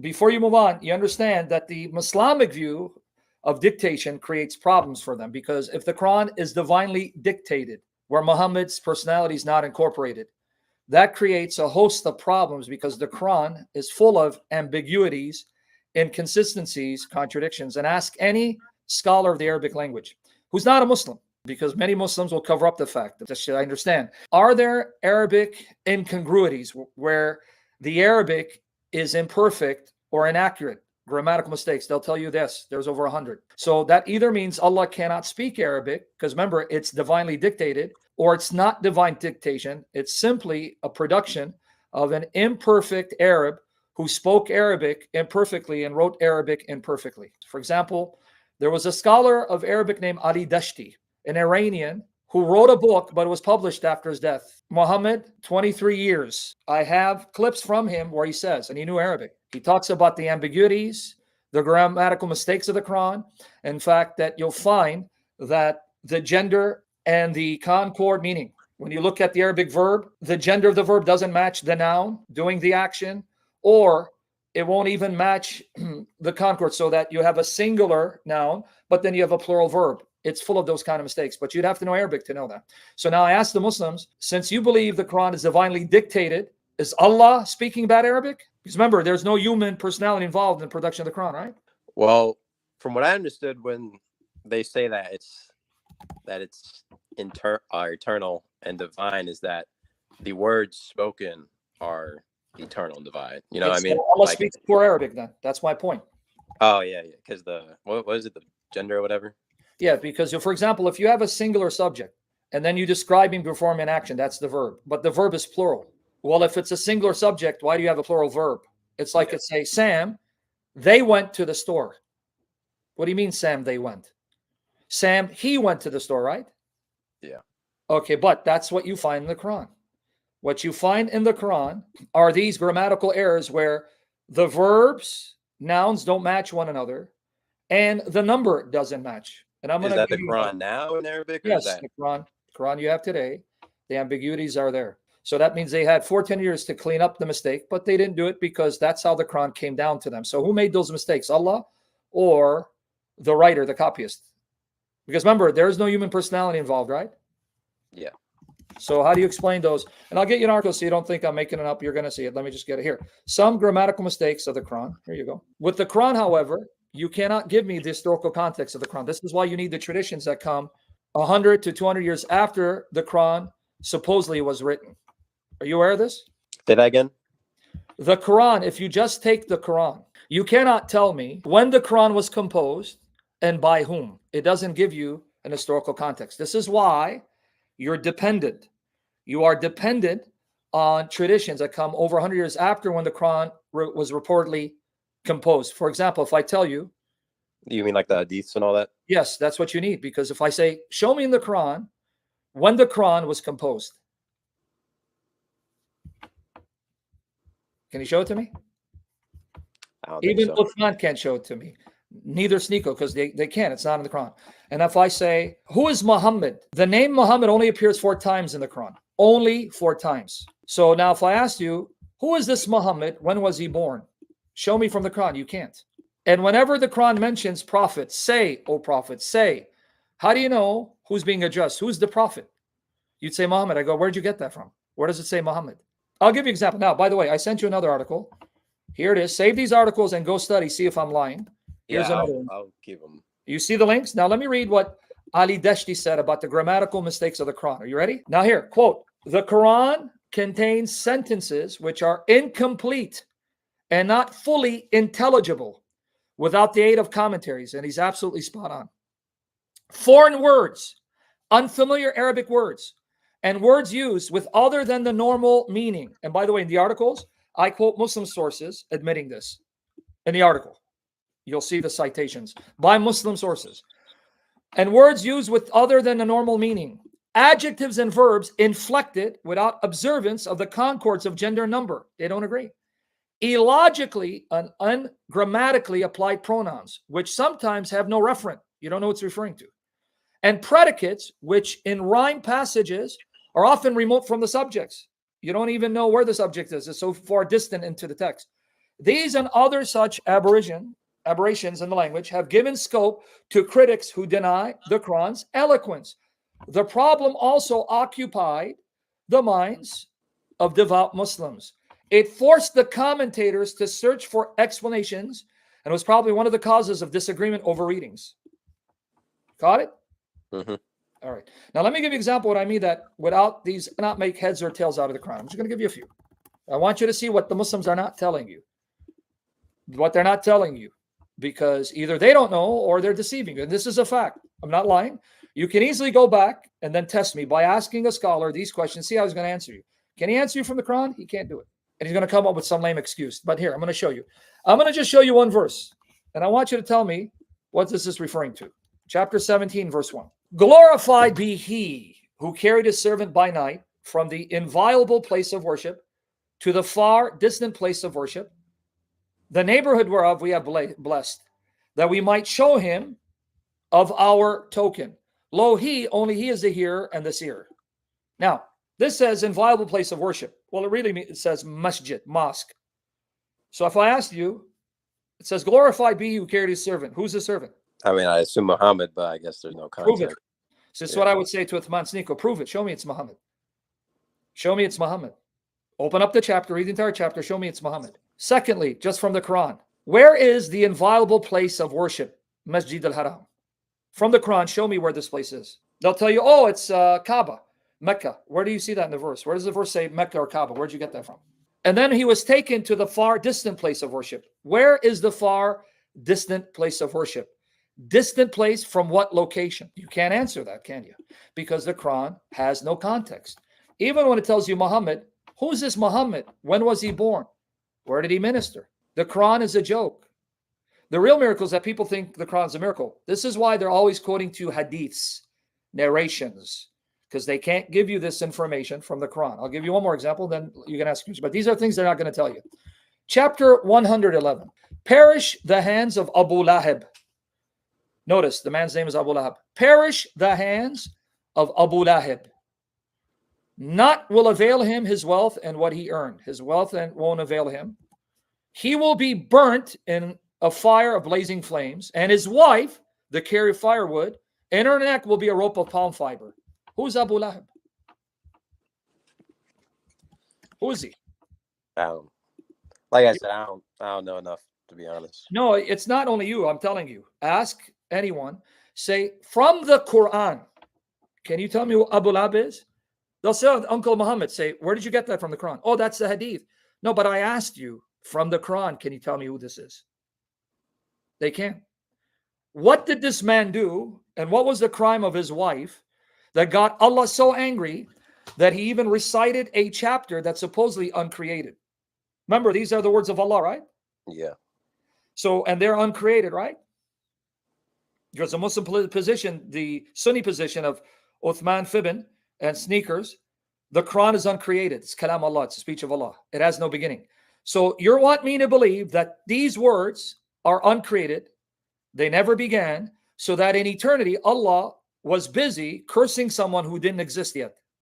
before you move on, you understand that the Islamic view of dictation creates problems for them, because if the Quran is divinely dictated, where Muhammad's personality is not incorporated, that creates a host of problems, because the Quran is full of ambiguities, inconsistencies, contradictions. And ask any scholar of the Arabic language who's not a Muslim, because many Muslims will cover up the fact that I understand. Are there Arabic incongruities where the Arabic is imperfect or inaccurate? Grammatical mistakes. They'll tell you this. There's over 100. So that either means Allah cannot speak Arabic, because remember, it's divinely dictated, or it's not divine dictation. It's simply a production of an imperfect Arab who spoke Arabic imperfectly and wrote Arabic imperfectly. For example, there was a scholar of Arabic named Ali Dashti, an Iranian, who wrote a book, but it was published after his death. Muhammad, 23 years. I have clips from him where he says, and he knew Arabic, he talks about the ambiguities, the grammatical mistakes of the Quran. In fact, that you'll find that the gender and the concord meaning, when you look at the Arabic verb, the gender of the verb doesn't match the noun doing the action, or it won't even match the concord, so that you have a singular noun, but then you have a plural verb. It's full of those kind of mistakes, but you'd have to know Arabic to know that. So now I ask the Muslims, since you believe the Quran is divinely dictated, is Allah speaking bad Arabic? Because remember, there's no human personality involved in the production of the Quran, right? Well, from what I understood, when they say that it's eternal and divine, is that the words spoken are eternal and divine. You know what I mean? Allah speaks poor Arabic then. That's my point. Oh, yeah. Because what is it, the gender or whatever? Yeah, because for example, if you have a singular subject and then you describe him performing an action, that's the verb. But the verb is plural. Well, if it's a singular subject, why do you have a plural verb? It's like it's say, Sam, they went to the store. What do you mean, Sam, they went? Sam, he went to the store, right? Yeah. Okay, but that's what you find in the Quran. What you find in the Quran are these grammatical errors where the verbs, nouns don't match one another, and the number doesn't match. And I'm going to. Is that the Quran now in Arabic? Yes, the Quran you have today. The ambiguities are there. So that means they had 14 years to clean up the mistake, but they didn't do it because that's how the Quran came down to them. So who made those mistakes? Allah or the writer, the copyist? Because remember, there is no human personality involved, right? Yeah. So how do you explain those? And I'll get you an article so you don't think I'm making it up. You're going to see it. Let me just get it here. Some grammatical mistakes of the Quran. Here you go. With the Quran, however, you cannot give me the historical context of the Quran. This is why you need the traditions that come 100 to 200 years after the Quran supposedly was written. Are you aware of this? Say that again. The Quran, if you just take the Quran, you cannot tell me when the Quran was composed and by whom. It doesn't give you an historical context. This is why you're dependent. You are dependent on traditions that come over 100 years after when the Quran was reportedly composed. For example, if I tell you. You mean like the hadiths and all that? Yes, that's what you need. Because if I say, show me in the Quran when the Quran was composed. Can you show it to me? Even so. Uthman can't show it to me. Neither Sneeko, because they can't. It's not in the Quran. And if I say, who is Muhammad? The name Muhammad only appears 4 times in the Quran. Only 4 times. So now if I ask you, who is this Muhammad? When was he born? Show me from the Quran. You can't. And whenever the Quran mentions prophet, say, O prophet, say. How do you know who's being addressed? Who's the prophet? You'd say Muhammad. I go, where'd you get that from? Where does it say Muhammad? I'll give you an example. Now, by the way, I sent you another article. Here it is. Save these articles and go study. See if I'm lying. Here's another one. I'll keep them. You see the links? Now, let me read what Ali Dashti said about the grammatical mistakes of the Quran. Are you ready? Now here, quote, the Quran contains sentences which are incomplete and not fully intelligible without the aid of commentaries. And he's absolutely spot on. Foreign words, unfamiliar Arabic words, and words used with other than the normal meaning. And by the way, in the articles, I quote Muslim sources admitting this. In the article, you'll see the citations by Muslim sources. And words used with other than the normal meaning. Adjectives and verbs inflected without observance of the concords of gender and number. They don't agree. Illogically and ungrammatically applied pronouns, which sometimes have no referent. You don't know what it's referring to. And predicates, which in rhyme passages are often remote from the subjects. You don't even know where the subject is. It's so far distant into the text. These and other such aberrations in the language have given scope to critics who deny the Quran's eloquence. The problem also occupied the minds of devout Muslims. It forced the commentators to search for explanations and was probably one of the causes of disagreement over readings. Got it? Mm-hmm. All right. Now, let me give you an example of what I mean that without these, not make heads or tails out of the Quran. I'm just going to give you a few. I want you to see what the Muslims are not telling you. What they're not telling you. Because either they don't know or they're deceiving you. And this is a fact. I'm not lying. You can easily go back and then test me by asking a scholar these questions. See how he's going to answer you. Can he answer you from the Quran? He can't do it. And he's going to come up with some lame excuse. But here, I'm going to show you. I'm going to just show you one verse. And I want you to tell me what this is referring to. Chapter 17, verse 1. Glorified be he who carried his servant by night from the inviolable place of worship to the far distant place of worship, the neighborhood whereof we have blessed, that we might show him of our token. Lo, only he is the hearer and the seer. Now, this says inviolable place of worship. Well, it says masjid, mosque. So if I asked you, it says, glorified be he who carried his servant. Who's the servant? I mean, I assume Muhammad, but I guess there's no context. Prove it. So this is what I would say to Uthman Sneeko. Prove it. Show me it's Muhammad. Show me it's Muhammad. Open up the chapter, read the entire chapter. Show me it's Muhammad. Secondly, just from the Quran, where is the inviolable place of worship? Masjid al-Haram. From the Quran, show me where this place is. They'll tell you, oh, it's Kaaba, Mecca. Where do you see that in the verse? Where does the verse say Mecca or Kaaba? Where'd you get that from? And then he was taken to the far distant place of worship. Where is the far distant place of worship? Distant place from what location? You can't answer that, can you? Because the Quran has no context. Even when it tells you Muhammad, who's this Muhammad? When was he born? Where did he minister? The Quran is a joke. The real miracle is that people think the Quran is a miracle. This is why they're always quoting to hadiths, narrations, because they can't give you this information from the Quran. I'll give you one more example, then you can ask questions. But these are things they're not going to tell you. Chapter 111. Perish the hands of Abu Lahab. Notice the man's name is Abu Lahab. Perish the hands of Abu Lahab. Not will avail him his wealth and what he earned. His wealth won't avail him. He will be burnt in a fire of blazing flames, and his wife, the carrier of firewood, and her neck will be a rope of palm fiber. Who's Abu Lahab? Who is he? Like I said, I don't know enough, to be honest. No, it's not only you. I'm telling you. Ask anyone. Say, from the Quran, can you tell me who Abu Lahab is? They'll say, Uncle Muhammad. Say, where did you get that from the Quran? Oh, that's the hadith. No, but I asked you, from the Quran, can you tell me who this is? They can't. What did this man do? And what was the crime of his wife that got Allah so angry that he even recited a chapter that's supposedly uncreated? Remember, these are the words of Allah, right? Yeah. So, and they're uncreated, right? Because the Muslim position, the Sunni position of Uthman Fibn and sneakers, the Quran is uncreated. It's kalam Allah. It's the speech of Allah. It has no beginning. So you want me to believe that these words are uncreated. They never began, so that in eternity, Allah was busy cursing someone who didn't exist yet.